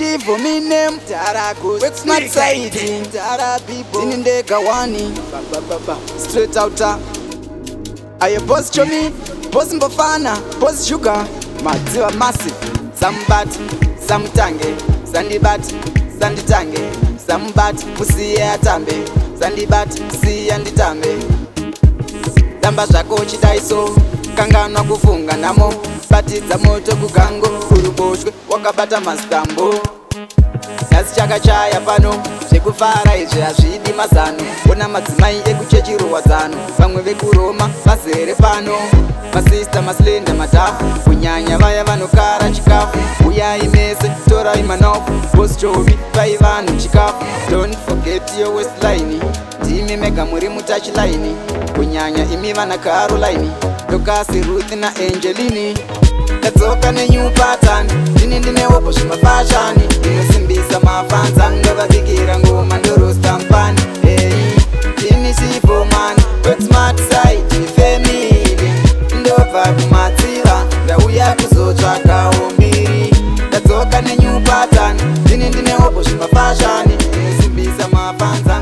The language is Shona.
ready for me name Tarago with smart side Tara people in the Gawani straight outer I boss chomi boss mbofana boss sugar madziwa massive sambat samtange sandibat sanditange sambat musiye atambe sandibat siya nditambe tamba zvako chidaiso kanganwa kufunga namo batidza moto kugango uruboshwe wakabata mastambo nhasi chakachaya pano zvekufara izvi hazvidi mazano ona madzimai ekuchechirowa zano vamwe vekuroma vazere pano masista maslenda matafu kunyanya vaya vanokara chikafu uyai mese torai manofu boschovi vai vanhu chikafu don't forget your westline ndimi mega muri mutachilaini kunyanya imi vana caroline dokasi ruth na angelini ndadzoka nenew pattern ndini ndinewopo zvemafashani ndinosimbisa mafanza ndovavikira ngoma ndorostampani hey ndini chifomani wetsmart side family ndobva kumatsiva ndauya kuzotsvakawo mbiri ndadzoka nenew pattern ndini ndinewopo zvemafashani ndinosimbisa mafanza